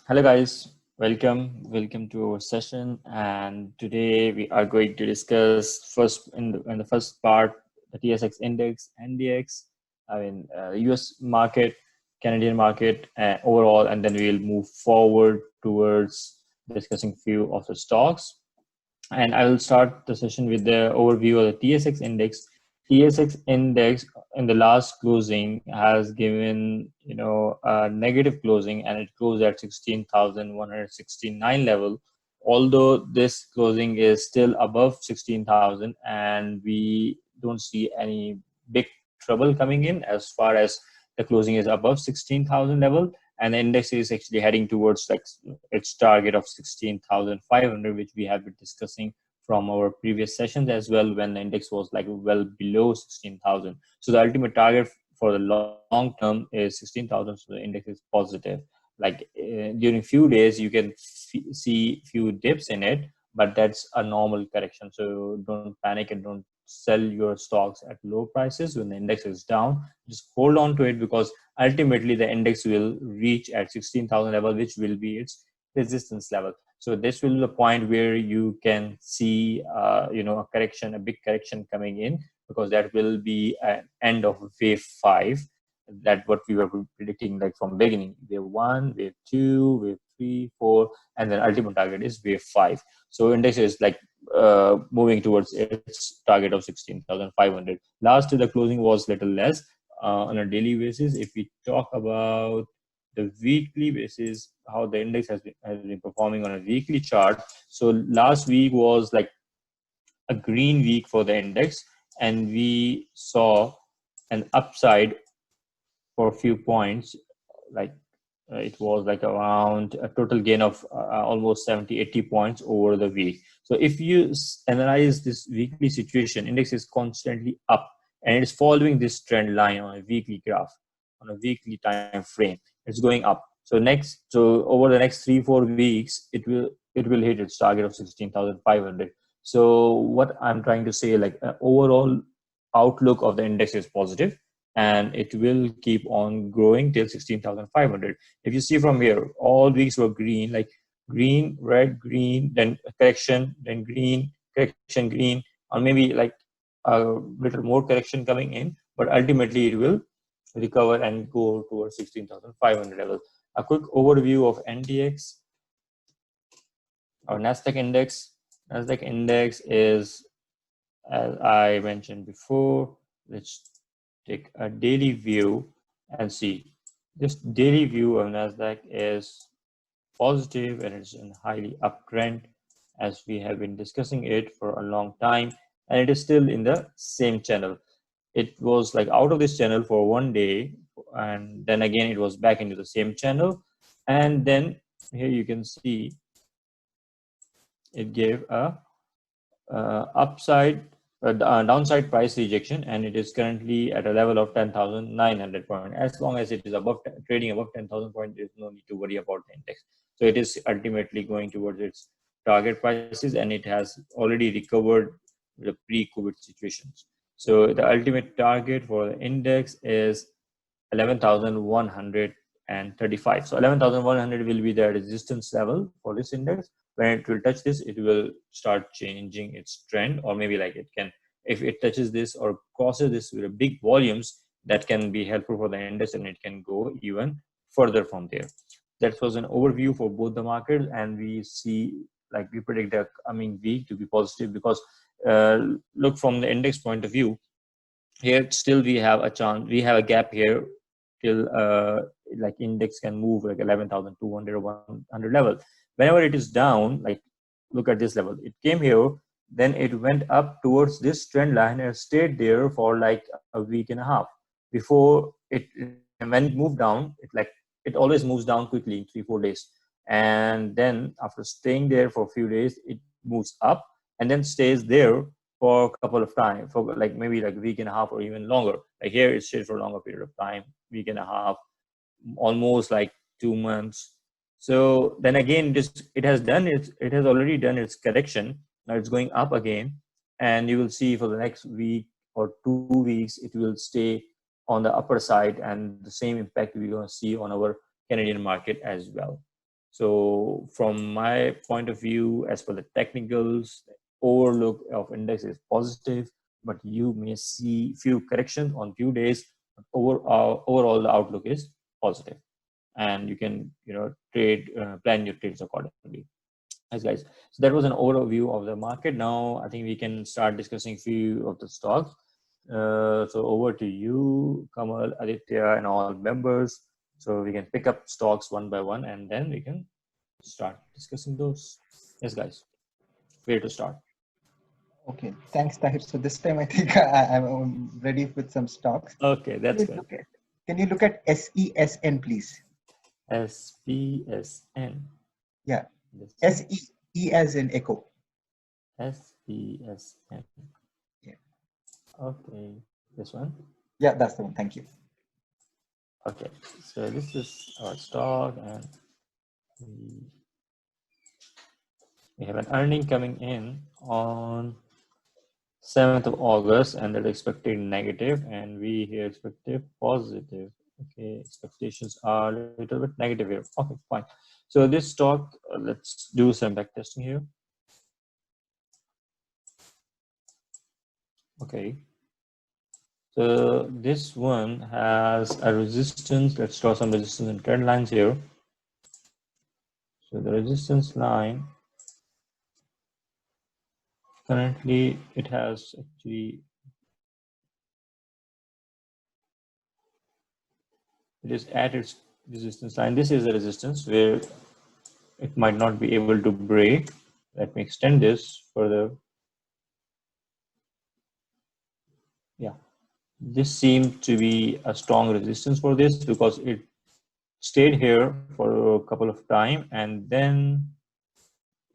Hello guys, welcome to our session. And today we are going to discuss first in the first part the TSX Index, NDX, US market, Canadian market overall, and then we'll move forward towards discussing few of the stocks. And I will start the session with the overview of the TSX index. TSX index in the last closing has given a negative closing, and it closed at 16,169 level. Although this closing is still above 16,000, and we don't see any big trouble coming in as far as the closing is above 16,000 level, and the index is actually heading towards like its target of 16,500, which we have been discussing from our previous sessions as well, when the index was like well below 16,000. So the ultimate target for the long term is 16,000. So the index is positive. Like during few days you can see few dips in it, but that's a normal correction. So don't panic and don't sell your stocks at low prices when the index is down. Just hold on to it, because ultimately the index will reach at 16,000 level, which will be its resistance level. So this will be the point where you can see a correction, a big correction coming in, because that will be an end of wave 5. That what we were predicting, like from beginning, wave 1, wave 2, wave 3, 4, and then ultimate target is wave 5. So index is like moving towards its target of 16,500. Last the closing was little less on a daily basis. If we talk about the weekly basis, how the index has been performing on a weekly chart. So last week was like a green week for the index, and we saw an upside for a few points. Like it was like around a total gain of almost 70-80 points over the week. So if you analyze this weekly situation, index is constantly up, and it is following this trend line on a weekly graph, on a weekly time frame. It's going up. So over the next 3-4 weeks, it will hit its target of 16,500. So what I'm trying to say, like overall outlook of the index is positive, and it will keep on growing till 16,500. If you see from here, all weeks were green, like green, red, green, then correction, then green, correction, green, or maybe like a little more correction coming in, but ultimately it will recover and go towards 16,500 level. A quick overview of NDX or Nasdaq Index. Nasdaq Index is, as I mentioned before, let's take a daily view and see. This daily view of Nasdaq is positive, and it's in highly uptrend, as we have been discussing it for a long time, and it is still in the same channel. It was like out of this channel for one day, and then again it was back into the same channel, and then here you can see it gave a downside price rejection, and it is currently at a level of 10,900 point. As long as it is above trading above 10,000 point, there's no need to worry about the index. So it is ultimately going towards its target prices, and it has already recovered the pre-COVID situations. So the ultimate target for the index is 11,135. So 11,100 will be the resistance level for this index. When it will touch this, it will start changing its trend, or maybe like it can, if it touches this or crosses this with big volumes, that can be helpful for the index, and it can go even further from there. That was an overview for both the markets, and we see, like we predict the coming week to be positive, because look, from the index point of view, here still we have a chance, we have a gap here till like index can move like 11,200 or 100 level. Whenever it is down, like look at this level, it came here, then it went up towards this trend line and stayed there for like a week and a half before it, and when it moved down, it always moves down quickly in 3-4 days, and then after staying there for a few days, it moves up and then stays there for a couple of time, for like maybe like a week and a half or even longer. Like here it stayed for a longer period of time, week and a half, almost like 2 months. So then again, it has already done its correction. Now it's going up again, and you will see for the next week or 2 weeks, it will stay on the upper side, and the same impact we're going to see on our Canadian market as well. So from my point of view, as per the technicals, the overlook of index is positive, but you may see few corrections on few days. But overall, the outlook is positive, and you can trade plan your trades accordingly. Yes, guys. So that was an overview of the market. Now I think we can start discussing few of the stocks. So over to you, Kamal, Aditya, and all members. So we can pick up stocks one by one, and then we can start discussing those. Yes, guys. Where to start? Okay, thanks, Tahir. So this time I think I'm ready with some stocks. Okay, that's good. Can you look at SESN, please? SPSN. Yeah. SE as in echo. SPSN. Yeah. Okay, this one. Yeah, that's the one. Thank you. Okay, so this is our stock, and we have an earning coming in on 7th of August, and they're expecting negative, and we here expected positive. Okay, expectations are a little bit negative here. Okay, fine. So this stock, let's do some back testing here. Okay. So this one has a resistance. Let's draw some resistance and trend lines here. So the resistance line, currently it has actually, it is at its resistance line. This is the resistance where it might not be able to break. Let me extend this further. Yeah, this seemed to be a strong resistance for this because it stayed here for a couple of time, and then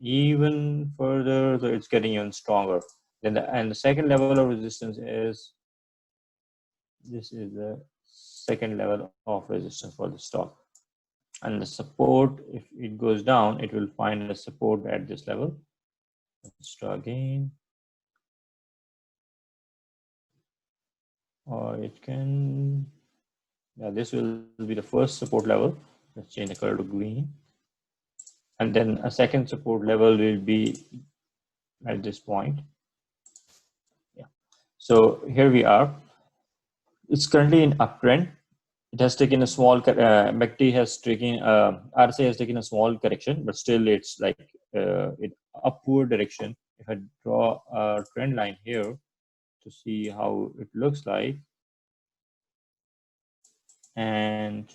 even further, so it's getting even stronger. Then the second level of resistance is, this is the second level of resistance for the stock. And the support, if it goes down, it will find a support at this level. Let's try again. Or it can, yeah, this will be the first support level. Let's change the color to green. And then a second support level will be at this point. Yeah. So here we are. It's currently in uptrend. It has taken a small, MACD has taken, RSI has taken a small correction, but still it's like in upward direction. If I draw a trend line here to see how it looks like, and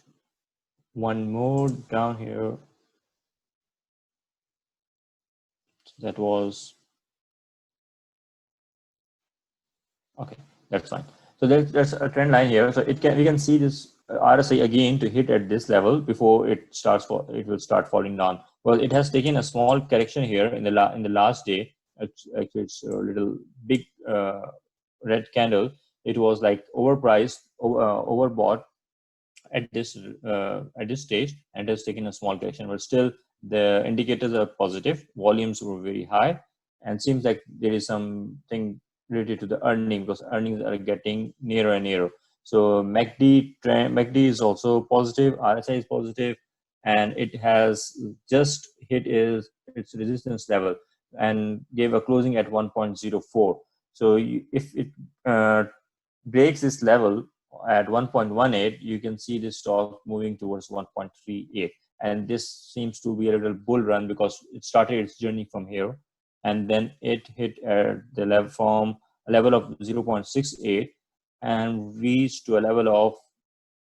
one more down here, that was, okay, that's fine. So there's a trend line here. So we can see this RSI again to hit at this level before it will start falling down. Well, it has taken a small correction here in the last day. It's a little big red candle. It was like overpriced, overbought at this stage, and it has taken a small correction. But still, the indicators are positive. Volumes were very high, and seems like there is something related to the earning, because earnings are getting nearer and nearer. So MACD is also positive, RSI is positive, and it has just hit its resistance level and gave a closing at 1.04. So if it breaks this level at 1.18, you can see this stock moving towards 1.38, and this seems to be a little bull run because it started its journey from here, and then it hit at the level of 0.68 and reached to a level of,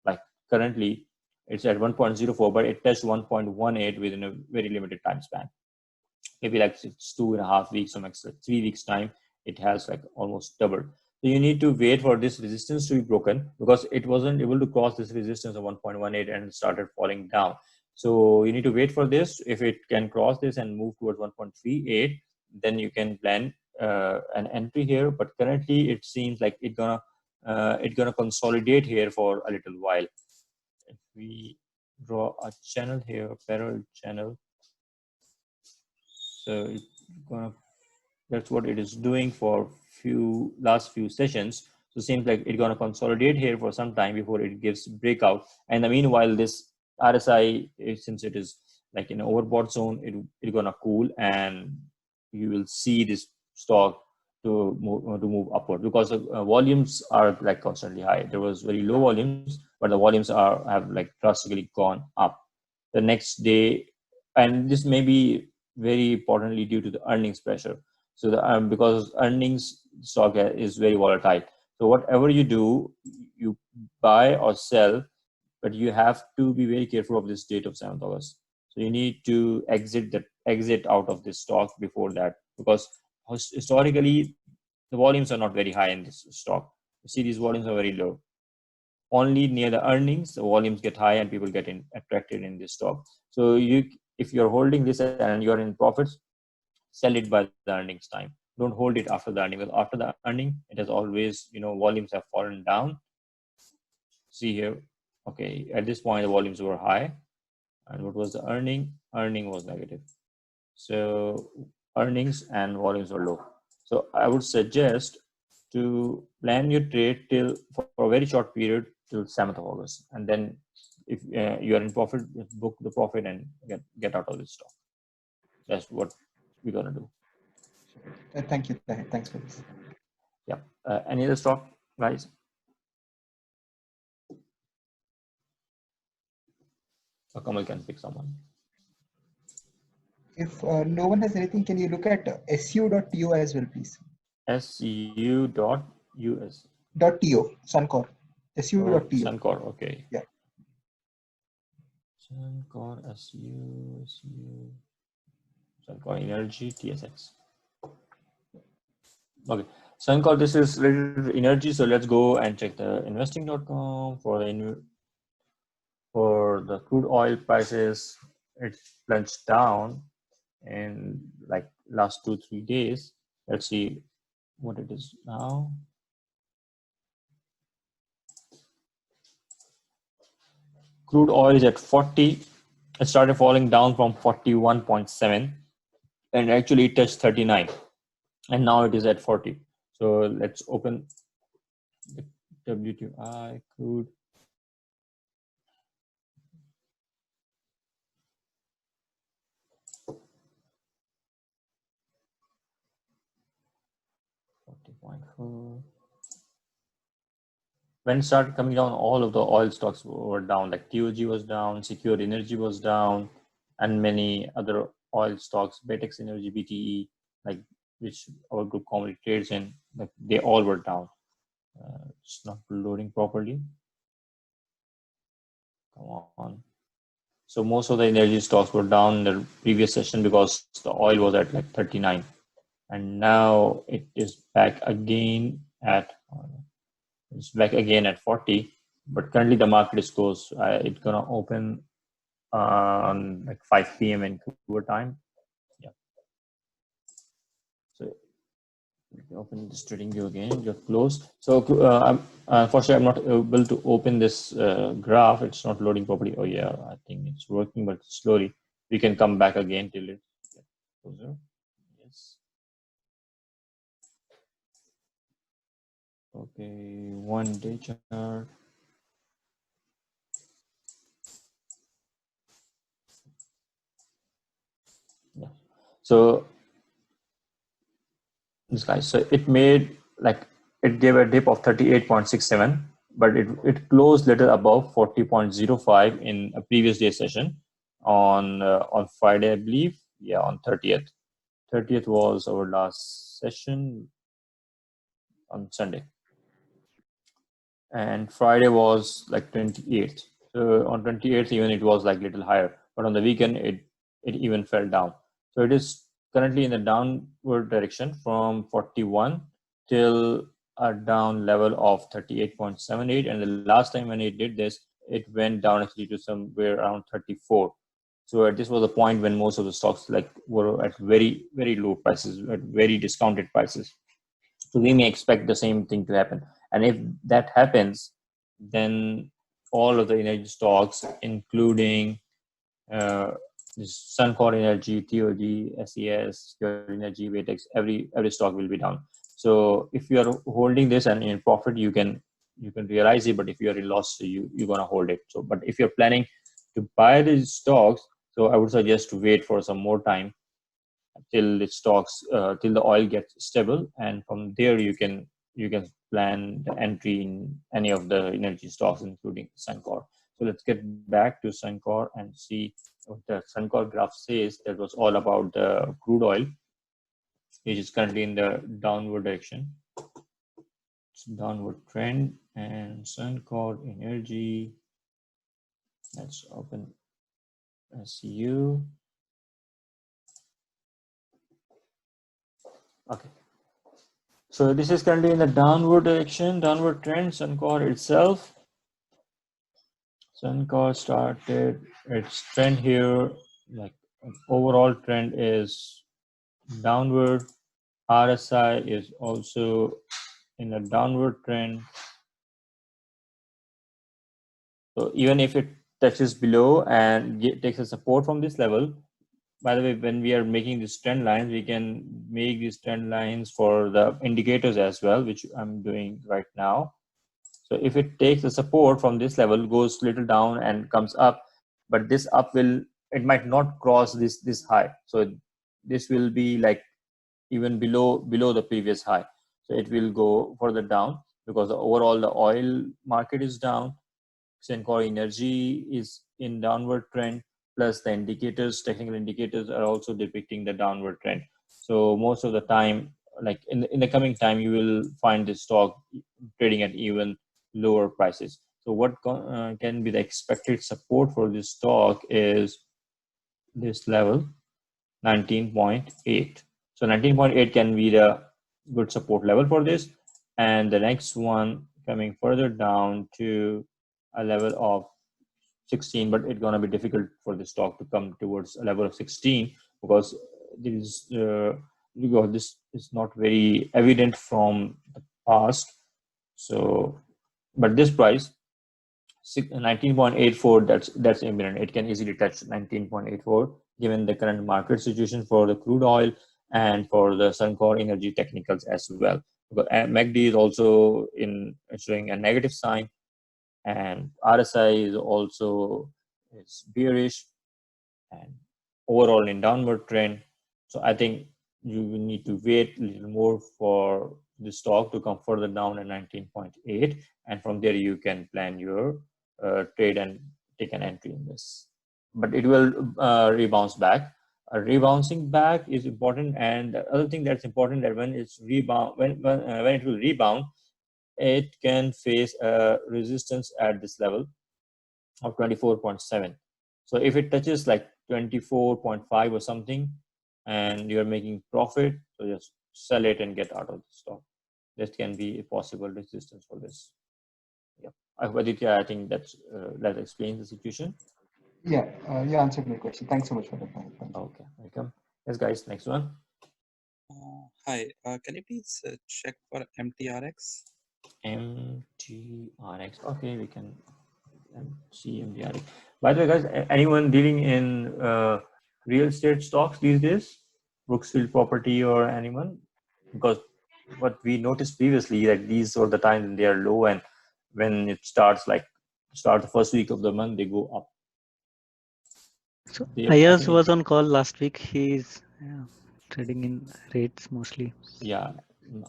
like, currently it's at 1.04, but it touched 1.18 within a very limited time span. Maybe like it's 2.5 weeks or max 3 weeks time. It has like almost doubled. So you need to wait for this resistance to be broken, because it wasn't able to cross this resistance of 1.18 and started falling down. So you need to wait for this. If it can cross this and move towards 1.38, then you can plan an entry here. But currently it seems like it's gonna consolidate here for a little while. If we draw a channel here, parallel channel, so it's gonna, that's what it is doing for last few sessions. So it seems like it's gonna consolidate here for some time before it gives breakout. And meanwhile, this RSI, since it is like in overbought zone, it's gonna cool, and you will see this stock to move upward, because the volumes are like constantly high. There was very low volumes, but the volumes have like drastically gone up the next day, and this may be very importantly due to the earnings pressure. So because earnings stock is very volatile, so whatever you do, you buy or sell, but you have to be very careful of this date of 7th August. So you need to exit out of this stock before that, because historically the volumes are not very high in this stock. You see, these volumes are very low. Only near the earnings the volumes get high and people get attracted in this stock. So if you're holding this and you're in profits, sell it by the earnings time. Don't hold it after the earning, because after the earning it has always, volumes have fallen down. See here, okay, at this point the volumes were high, and what was the earning? Earning was negative. So earnings and volumes were low. So I would suggest to plan your trade for a very short period till 7th of August, and then if you are in profit, book the profit and get out of this stock. That's what we're gonna do. Thank you, Tahir. Thanks for this. Yeah. Any other stock, guys? Or Kamal can pick someone. If no one has anything, can you look at su.to as well, please? SU.US. .to, Suncor. su.to. Suncor, okay. Yeah. Suncor, SU. Suncor Energy, TSX. Okay. Suncor, this is related to energy, so let's go and check the investing.com for the crude oil prices. It plunged down in like last 2-3 days. Let's see what it is now. Crude oil is at 40. It started falling down from 41.7 and actually it touched 39, and now it is at 40. So let's open the WTI crude. When it started coming down, all of the oil stocks were down. Like TOG was down, Secure Energy was down, and many other oil stocks, Betex Energy, BTE, like which our group commodity trades in, like they all were down. It's not loading properly. Come on. So most of the energy stocks were down in the previous session because the oil was at like 39, and now it is back again at 40. But currently the market is closed. It's gonna open on like 5 p.m. Vancouver time. Yeah. So you can open this trading view again. You're closed. So unfortunately, I'm not able to open this graph. It's not loading properly. Oh yeah, I think it's working, but slowly. We can come back again till it gets closer. Yes. Okay, 1-day chart. Yeah. So this guy, so it made like it gave a dip of 38.67, but it closed little above 40.05 in a previous day session on Friday, I believe. Yeah, on 30th. 30th was our last session on Sunday, and Friday was like 28th. So on 28th, even it was like little higher, but on the weekend it even fell down. So it is currently in the downward direction from 41 till a down level of 38.78, and the last time when it did this, it went down actually to somewhere around 34. So this was the point when most of the stocks like were at very, very low prices, at very discounted prices. So we may expect the same thing to happen. And if that happens, then all of the energy stocks, including Suncor Energy, TOG, SES, Secure Energy, Vatex, every stock will be down. So if you are holding this and in profit, you can realize it. But if you are in loss, you're gonna hold it. So, but if you're planning to buy these stocks, So I would suggest to wait for some more time till the stocks, till the oil gets stable, and from there you can plan the entry in any of the energy stocks, including Suncor. So let's get back to Suncor and see what the Suncor graph says. That was all about the crude oil, which is currently in the downward direction. It's downward trend, and Suncor Energy. Let's open SU. Okay. So this is currently in the downward direction, downward trend. Suncor itself. Suncor started its trend here. Like overall trend is downward. RSI is also in a downward trend. So even if it touches below and takes a support from this level, by the way, when we are making these trend lines, we can make these trend lines for the indicators as well, which I'm doing right now. So if it takes the support from this level, goes little down and comes up, but this up will, it might not cross this high. So this will be like even below the previous high. So it will go further down because overall the oil market is down. Suncor Energy is in downward trend, plus the indicators, technical indicators are also depicting the downward trend. So most of the time, like in the coming time, you will find this stock trading at even lower prices. So what can be the expected support for this stock is this level, 19.8. So 19.8 can be the good support level for this. And the next one coming further down to a level of 16, but it's going to be difficult for the stock to come towards a level of 16 because this is not very evident from the past. So, but this price 19.84, that's imminent. It can easily touch 19.84 given the current market situation for the crude oil and for the Suncor Energy technicals as well. Because MACD is also in showing a negative sign, and RSI is also bearish and overall in downward trend. So I think you will need to wait a little more for the stock to come further down at 19.8, and from there you can plan your trade and take an entry in this. But it will rebounce back. Rebouncing back is important, and the other thing that's important that when it's rebound, when it will rebound, it can face a resistance at this level of 24.7. So if it touches like 24.5 or something and you're making profit, so just sell it and get out of the stock. This can be a possible resistance for this. Yeah, Aditya, I think that explains the situation. Yeah, you answered my question. Thanks so much for that. Okay, welcome. Yes, guys, next one. Hi, can you please check for MTRX? MTRX. Okay, we can see MTRX. By the way, guys, anyone dealing in real estate stocks these days? Brooksfield Property or anyone? Because what we noticed previously, like these are the times they are low, and when it starts the first week of the month, they go up. So Ijaz was on call last week. He's trading in rates mostly. Yeah,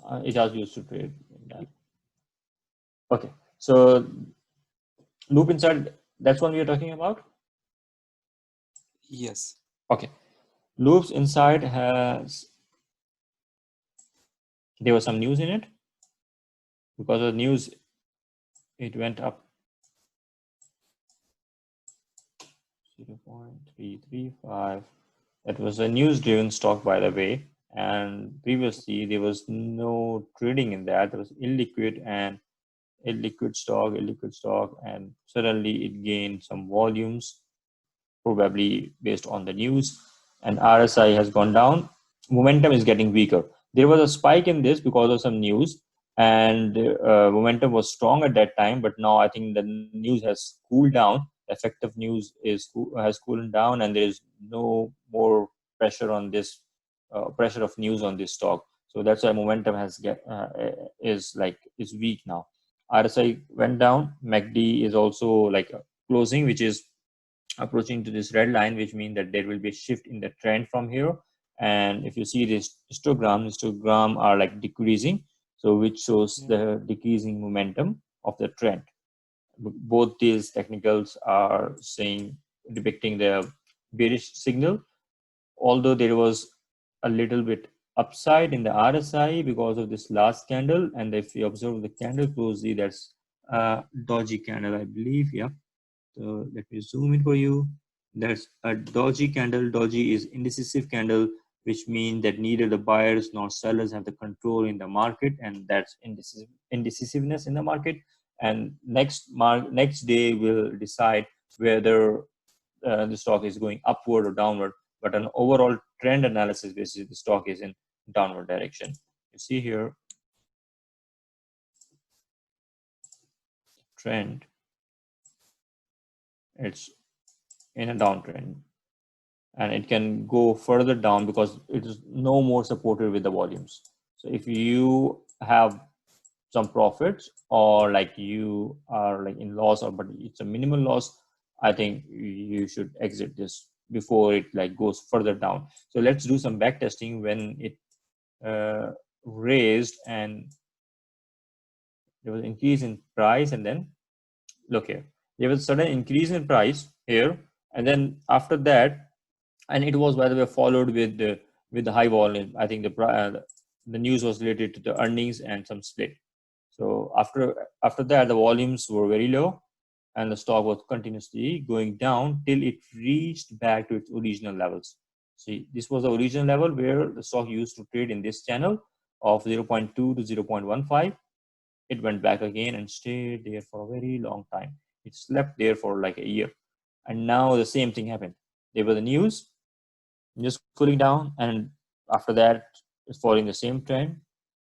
Ijaz used to trade in that. Okay, so loop inside, that's what we are talking about? Yes. Okay, loops inside there was some news in it. Because of news, it went up 0.335. That was a news-driven stock, by the way. And previously, there was no trading in that. There was illiquid stock, and suddenly it gained some volumes, probably based on the news. And RSI has gone down. Momentum is getting weaker. There was a spike in this because of some news, and momentum was strong at that time. But now I think the news has cooled down. Effective news has cooled down, and there is no more pressure on this pressure of news on this stock. So that's why momentum is weak now. RSI went down. MACD is also like closing, which is approaching to this red line, which means that there will be a shift in the trend from here. And if you see this histogram are like decreasing, so which shows the decreasing momentum of the trend. Both these technicals are depicting the bearish signal, although there was a little bit upside in the RSI because of this last candle. And if you observe the candle closely, that's a dodgy candle, I believe. Yeah. So let me zoom in for you. That's a dodgy candle. Dodgy is indecisive candle, which means that neither the buyers nor sellers have the control in the market, and that's indecisiveness in the market. And next day will decide whether the stock is going upward or downward. But an overall trend analysis basis, the stock is in downward direction. You see here, trend, it's in a downtrend, and it can go further down because it is no more supported with the volumes. So if you have some profits, or like you are like in loss, or but it's a minimal loss, I think you should exit this before it like goes further down. So let's do some back testing when it raised and there was an increase in price, and then look here, there was a sudden increase in price here, and then after that, and it was by the way followed with the high volume. I think the news was related to the earnings and some split. So after that, the volumes were very low, and the stock was continuously going down till it reached back to its original levels. See, this was the original level where the stock used to trade in this channel of 0.2 to 0.15. It went back again and stayed there for a very long time. It slept there for like a year, and now the same thing happened. There was the news, just cooling down, and after that it's following the same trend,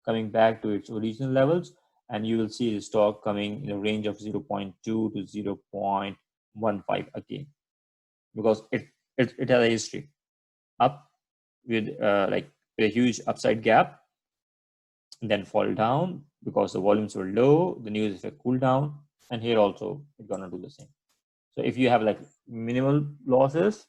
coming back to its original levels, and you will see the stock coming in a range of 0.2 to 0.15 again, because it has a history up with like a huge upside gap, and then fall down because the volumes were low, the news effect cool down, and here also it's gonna do the same. So if you have like minimal losses,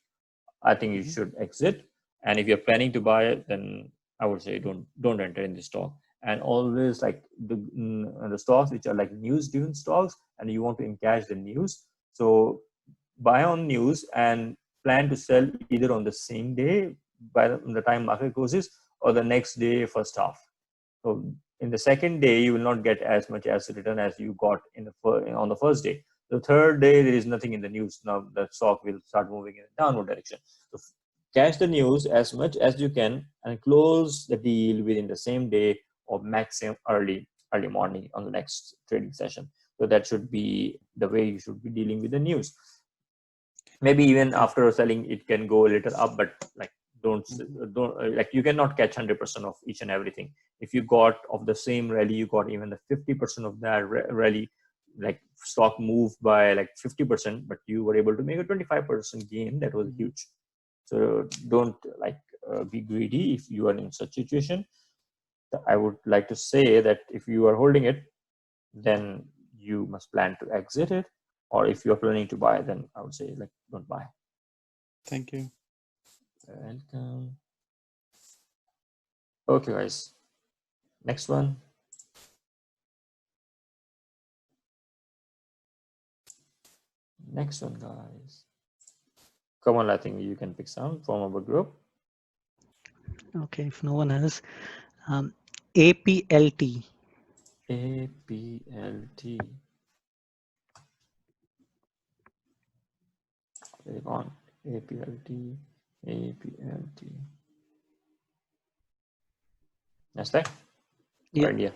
I think you should exit. And if you're planning to buy it, then I would say don't enter in the stock. And always like the stocks which are like news driven stocks, and you want to encash the news, so buy on news and plan to sell either on the same day by the time market closes, or the next day first half. So in the second day, you will not get as much as return as you got on the first day. The third day, there is nothing in the news. Now the stock will start moving in a downward direction. So catch the news as much as you can and close the deal within the same day, or maximum early morning on the next trading session. So that should be the way you should be dealing with the news. Maybe even after selling, it can go a little up, but like don't like you cannot catch 100% of each and everything. If you got of the same rally, you got even the 50% of that rally, like stock moved by like 50%, but you were able to make a 25% gain. That was huge. So don't like be greedy if you are in such situation. I would like to say that if you are holding it, then you must plan to exit it, or if you're planning to buy, then I would say like don't buy. Thank you. Welcome. Okay, guys. Next one. Next one, guys. Come on, I think you can pick some from our group. Okay, if no one has, APLT. APLT. Click on APLT. APLT. Nasdaq? Yeah. Or India?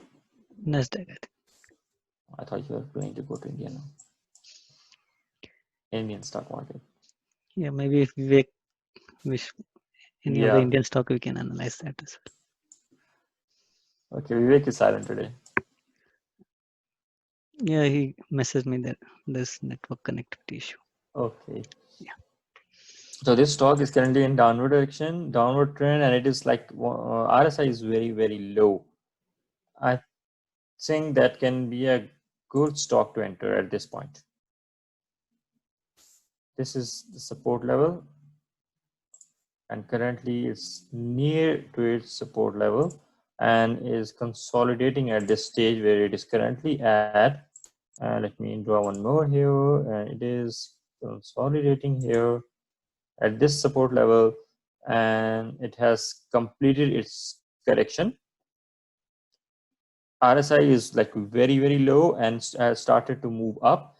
Nasdaq, I think. I thought you were planning to go to India now. Indian stock market. Yeah, maybe if Vivek wish any other Indian stock, we can analyze that as well. Okay, Vivek is silent today. Yeah, he messaged me that there's network connectivity issue. Okay. Yeah. So this stock is currently in downward direction, downward trend, and it is like RSI is very, very low. I think that can be a good stock to enter at this point. this is the support level, and currently it's near to its support level and is consolidating at this stage where it is currently at. Let me draw one more here, and it is consolidating here at this support level, and it has completed its correction. RSI is like very low and has started to move up.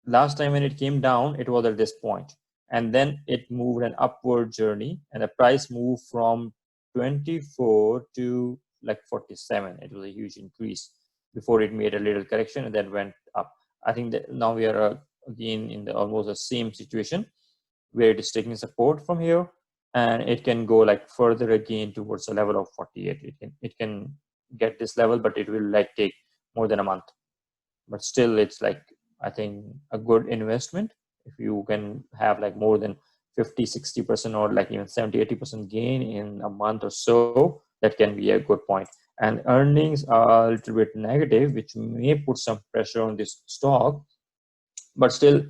Last time when it came down, it was at this point, and then it moved an upward journey, and the price moved from 24 to like 47. It was a huge increase before it made a little correction and then went up. I think that now we are again in the almost the same situation where it is taking support from here, and it can go like further again towards the level of 48. It can get this level, but it will like take more than a month. But still, it's like, I think, a good investment if you can have like more than 50-60% or like even 70-80% gain in a month or so. That can be a good point. And earnings are a little bit negative, which may put some pressure on this stock, but still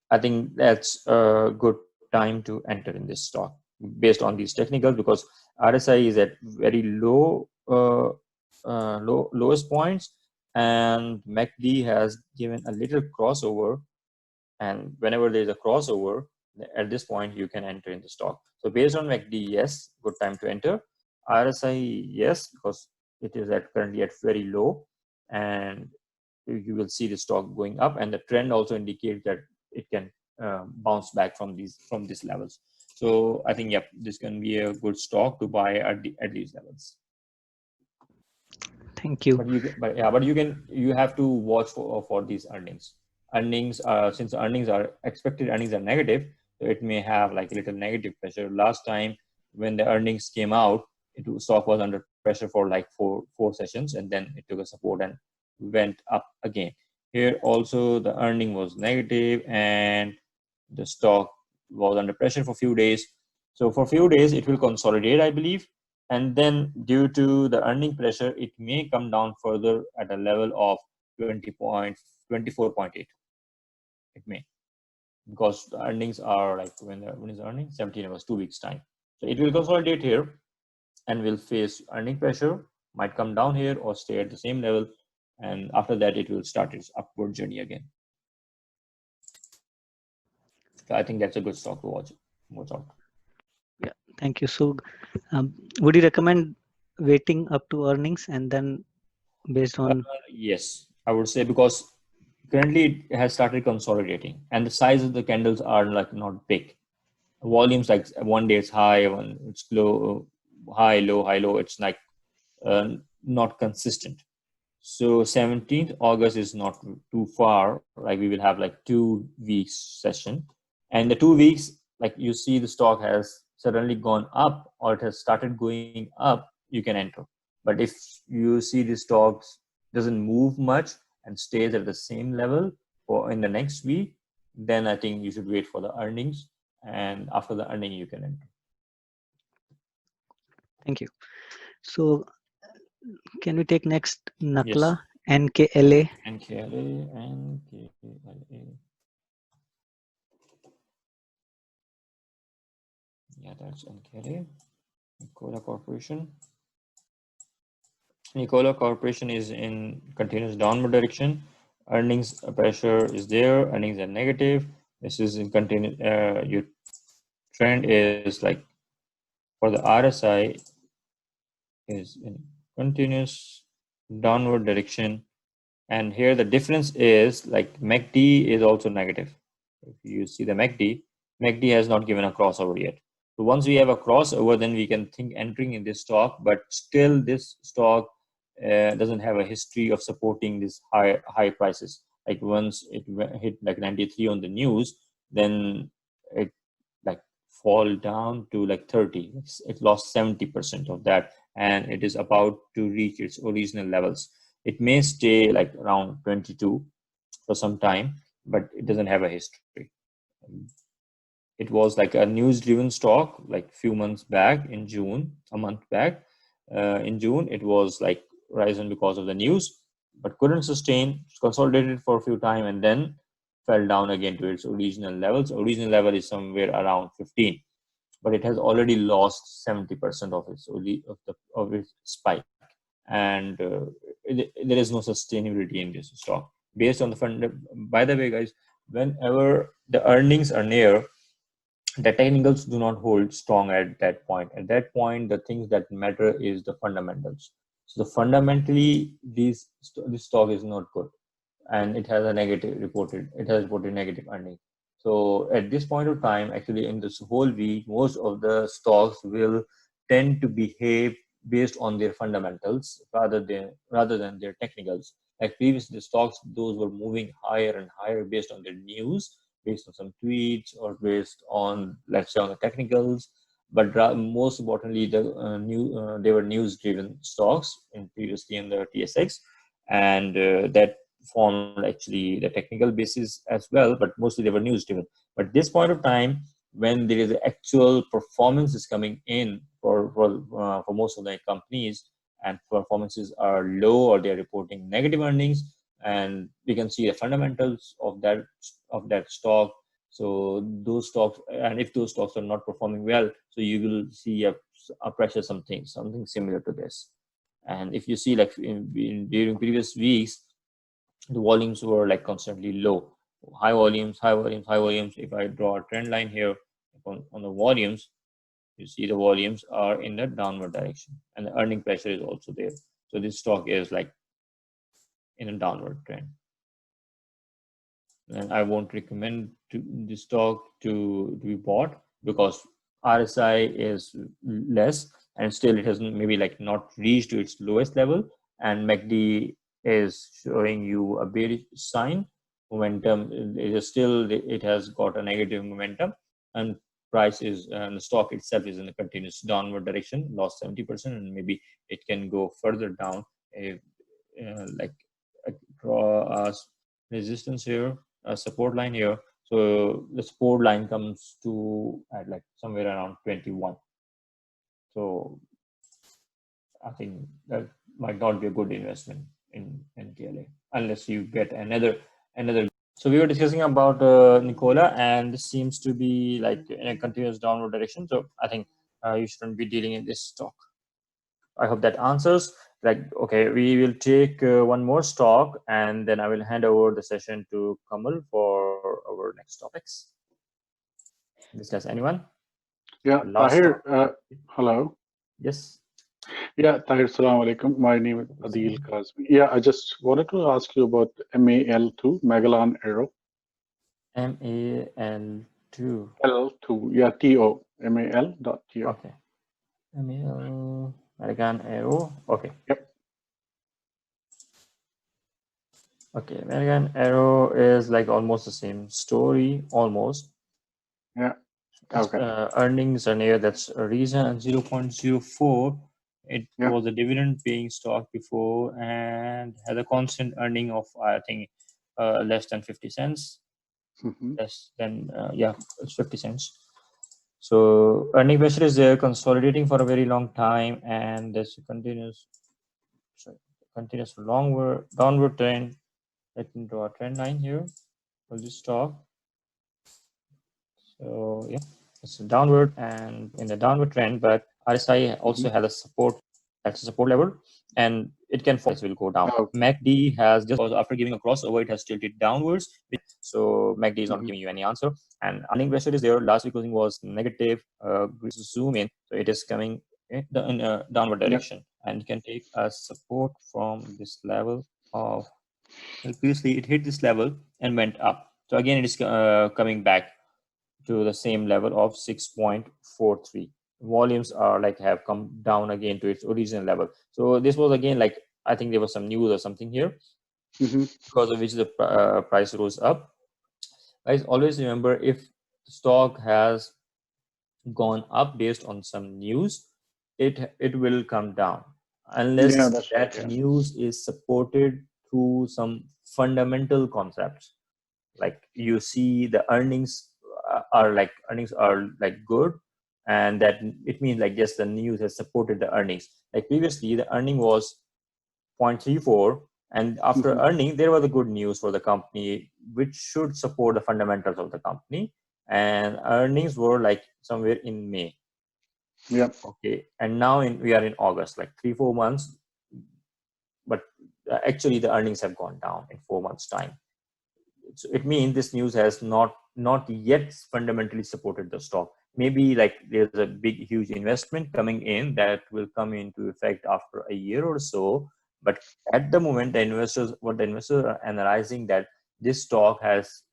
I think that's a good time to enter in this stock based on these technicals, because RSI is at very low lowest points, and MACD has given a little crossover, and whenever there's a crossover at this point you can enter in the stock. So based on MACD, yes, good time to enter. RSI, yes, because it is at currently at very low, and you will see the stock going up, and the trend also indicates that it can bounce back from these levels. So I think, yep, this can be a good stock to buy at these levels. Thank you. But you have to watch for these earnings. Since earnings are expected, earnings are negative, so it may have like a little negative pressure. Last time when the earnings came out, stock was under pressure for like four sessions, and then it took a support and went up again. Here also the earning was negative and the stock was under pressure for a few days. So for a few days it will consolidate, I believe, and then due to the earning pressure it may come down further at a level of 24.8. It may, because the earnings are like, when is the earning? 17 hours, 2 weeks time. So it will consolidate here and will face earning pressure, might come down here or stay at the same level, and after that it will start its upward journey again. So I think that's a good stock to watch out. Yeah, thank you. So would you recommend waiting up to earnings and then based on yes, I would say, because currently it has started consolidating and the size of the candles are like not big. Volumes like one day it's high, one it's low, high, low, high, low. It's like not consistent. So 17th August is not too far. Like we will have like 2 weeks session, and the 2 weeks, like you see the stock has suddenly gone up or it has started going up, you can enter. But if you see the stocks doesn't move much and stays at the same level for in the next week, then I think you should wait for the earnings, and after the earning you can enter. Thank you. So can we take next NKLA, Yes. NKLA? NKLA. Yeah, that's NKLA. Nikola Corporation. Nikola Corporation is in continuous downward direction. Earnings pressure is there. Earnings are negative. This is in continuous. Your trend is like for the RSI is in continuous downward direction, and here the difference is like MACD is also negative. If you see the MACD has not given a crossover yet. So once we have a crossover, then we can think entering in this stock, but still this stock doesn't have a history of supporting these high prices. Like once it hit like 93 on the news, then it like fall down to like 30. It lost 70% of that, and it is about to reach its original levels. It may stay like around 22 for some time, but it doesn't have a history. It was like a news-driven stock like few months back in June, a month back. In June, it was like risen because of the news, but couldn't sustain, consolidated for a few time, and then fell down again to its original levels. Original level is somewhere around 15, but it has already lost 70% of its spike, and there is no sustainability in this stock based on the fund. By the way, guys, whenever the earnings are near, the technicals do not hold strong at that point. At that point, the things that matter is the fundamentals. So fundamentally, this stock is not good, and it has reported negative earnings. So at this point of time, actually in this whole week, most of the stocks will tend to behave based on their fundamentals rather than their technicals. Like previously, the stocks, those were moving higher and higher based on their news, based on some tweets, or based on, let's say, on the technicals. But most importantly, they were news driven stocks previously in the TSX, and that formed actually the technical basis as well, but mostly they were news driven. But this point of time, when there is actual performance is coming in for most of the companies, and performances are low or they're reporting negative earnings, and we can see the fundamentals of that stock. So those stocks, and if those stocks are not performing well, so you will see a pressure, something similar to this. And if you see, like during previous weeks, the volumes were like constantly low, high volumes. If I draw a trend line here on the volumes, you see the volumes are in the downward direction, and the earning pressure is also there. So this stock is like in a downward trend, and I won't recommend this stock to be bought, because RSI is less, and still it has maybe like not reached to its lowest level, and MACD is showing you a bearish sign. Momentum, it has got a negative momentum, and the stock itself is in a continuous downward direction, lost 70%, and maybe it can go further down if draw a resistance here, a support line here. So the support line comes to at like somewhere around 21. So I think that might not be a good investment in NKLA unless you get another. So we were discussing about Nikola, and this seems to be like in a continuous downward direction. So I think you shouldn't be dealing in this stock. I hope that answers. Okay, we will take one more stock, and then I will hand over the session to Kamal for our next topics. Discuss anyone? Yeah, Tahir, hello. Yes. Yeah, Tahir, salam alaikum. My name is Adil Kazmi. Yeah, I just wanted to ask you about MAL2, Magellan Aero. MAL2. L2, yeah, TO, MAL.TO. Okay. MAL, Magellan Aero. Okay. Yep. Okay, Magellan Aero is like almost the same story, almost. Yeah. Okay. Earnings are near that's a reason, and 0.04. It was a dividend paying stock before and had a constant earning of, I think, less than 50 cents. Less than, it's 50 cents. So earning pressure is there, consolidating for a very long time, and there's a continuous downward trend. Let me draw a trend line here for this stock. So yeah, it's a downward and in the downward trend, but RSI also has a support. That's a support level, and it can fall. It will go down. MACD has just after giving a crossover, it has tilted downwards. So MACD is not giving you any answer. And earning pressure is there. Last week closing was negative. Zoom in, so it is coming in a downward direction, and you can take a support from this level of. Previously, it hit this level and went up. So again, it is coming back to the same level of 6.43. Volumes are have come down again to its original level. So this was again I think there was some news or something here, because of which the price rose up. Guys, always remember, if the stock has gone up based on some news, it will come down unless that news is supported through some fundamental concepts. Like you see the earnings are good, and that it means the news has supported the earnings. Like previously the earning was 0.34, And after earning, there was the good news for the company, which should support the fundamentals of the company. And earnings were like somewhere in May. Yep. Okay. And now we are in August, like 3-4 months. But actually, the earnings have gone down in 4 months' time. So it means this news has not yet fundamentally supported the stock. Maybe like there's a big, huge investment coming in that will come into effect after a year or so. But at the moment, the investors are analyzing that this stock has,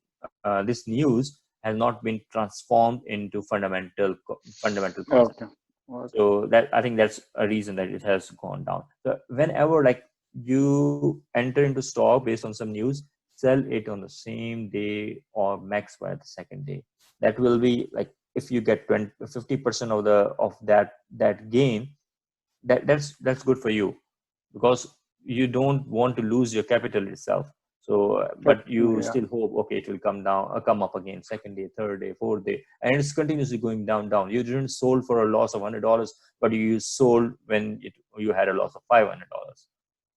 this news has not been transformed into fundamental concept. Okay. So that, I think that's a reason that it has gone down. So whenever like you enter into stock based on some news, sell it on the same day or max by the second day. That will be like, if you get 50% of that gain, that's good for you, because you don't want to lose your capital itself. So but you still hope, okay, it will come up again, second day, third day, fourth day, and it's continuously going down. You didn't sold for a loss of $100, but you sold when you had a loss of $500.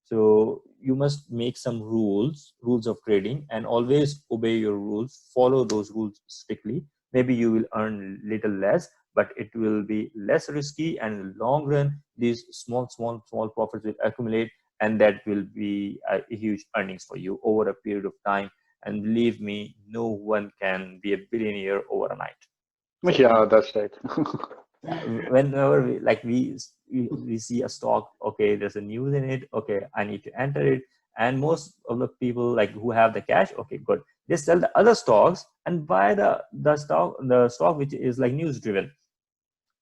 So you must make some rules of trading, and always obey your rules, follow those rules strictly. Maybe you will earn little less, but it will be less risky, and in the long run, these small profits will accumulate, and that will be a huge earnings for you over a period of time. And believe me, no one can be a billionaire overnight. Yeah, that's right. Whenever we see a stock, okay, there's a news in it, okay, I need to enter it. And most of the people like who have the cash, okay, good, they sell the other stocks and buy the stock which is like news driven,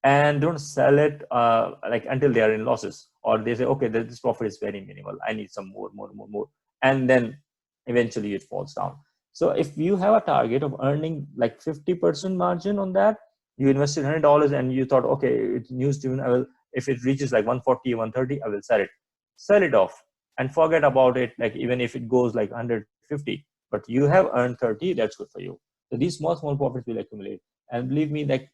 and don't sell it like until they are in losses, or they say, okay, this profit is very minimal, I need some more, and then eventually it falls down. So if you have a target of earning like 50% margin on that, you invested $100 and you thought, okay, it's news driven, I will, if it reaches like 140 130, I will sell it off and forget about it. Like even if it goes like 150, but you have earned 30, that's good for you. So these small profits will accumulate, and believe me, like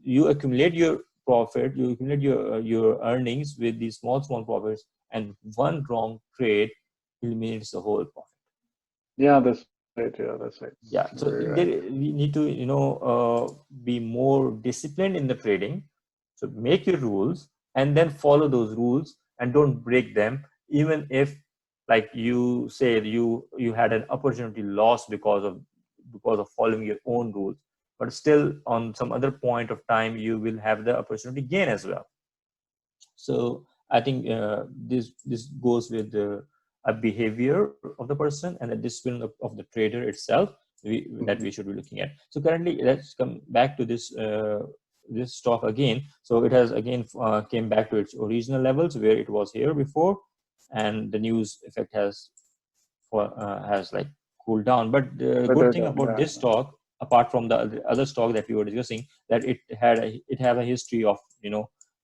you accumulate your profit, you accumulate your earnings with these small profits, and one wrong trade eliminates the whole profit. Yeah, that's right. Yeah, that's right. Yeah, so we need to be more disciplined in the trading. So make your rules and then follow those rules, and don't break them, even if like you say you had an opportunity loss because of following your own rules, but still on some other point of time you will have the opportunity gain as well. So I think this goes with a behavior of the person and the discipline of the trader itself that we should be looking at. So currently, let's come back to this this stock again. So it has again came back to its original levels where it was here before, and the news effect has like cooled down. But the good thing about this stock, apart from the other stock that we were discussing, that it have a history of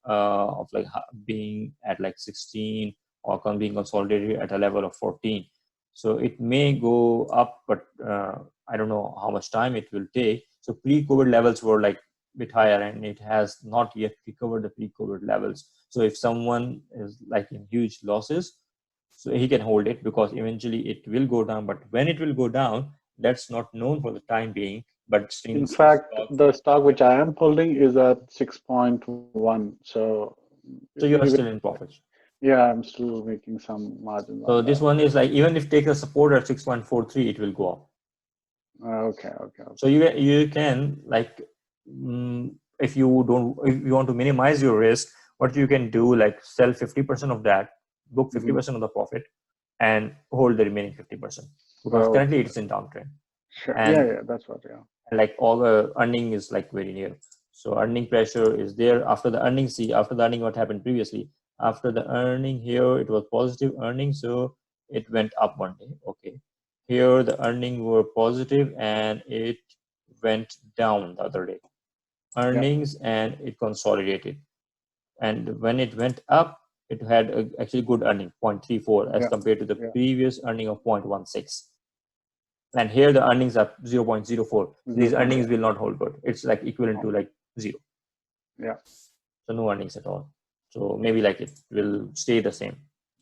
of like being at like 16 or being consolidated at a level of 14. So it may go up, but I don't know how much time it will take. So pre-COVID levels were like a bit higher, and it has not yet recovered the pre-COVID levels. So if someone is like in huge losses, so he can hold it, because eventually it will go down. But when it will go down, that's not known for the time being. But in fact, the stock which I am holding is at 6.1. So you are still in profits. Yeah, I'm still making some margin. So this one is like, even if it takes a support at 6.43, it will go up. Okay. So you can like, if you want to minimize your risk, what you can do, like sell 50% of that, book 50% of the profit, and hold the remaining 50%, because currently it's in downtrend. Sure. And that's what. Yeah. Like all the earning is like very near. So earning pressure is there after the earning. See, after the earning, what happened previously? After the earning here, it was positive earning, so it went up one day. Okay, here the earning were positive and it went down the other day. Earnings and it consolidated, and when it went up, it had actually good earning, 0.34 as compared to the previous earning of 0.16. And here the earnings are 0.04. These earnings will not hold good. It's like equivalent to like 0. Yeah. So no earnings at all. So maybe like it will stay the same.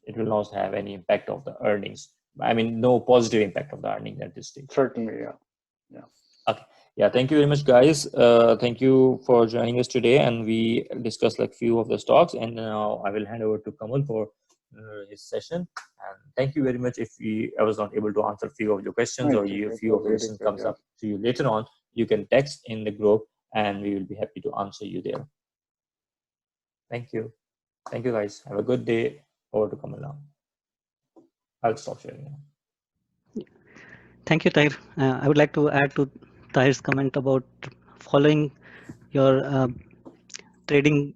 it will not have any impact of the earnings. I mean, no positive impact of the earnings at this stage. Certainly, yeah. Okay. Yeah, thank you very much, guys. Thank you for joining us today, and we discussed like few of the stocks. And now I will hand over to Kamal for his session. And thank you very much. If I was not able to answer a few of your questions, or a few of the questions comes up to you later on, you can text in the group, and we will be happy to answer you there. Thank you. Thank you, guys. Have a good day. Over to Kamal now. I'll stop sharing now. Thank you, Tahir. I would like to add to Tahir's comment about following your trading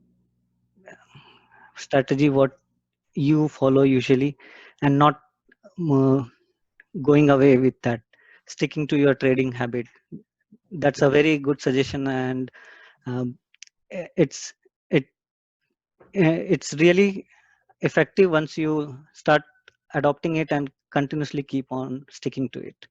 strategy, what you follow usually, and not going away with that, sticking to your trading habit. That's a very good suggestion, and it's really effective once you start adopting it and continuously keep on sticking to it.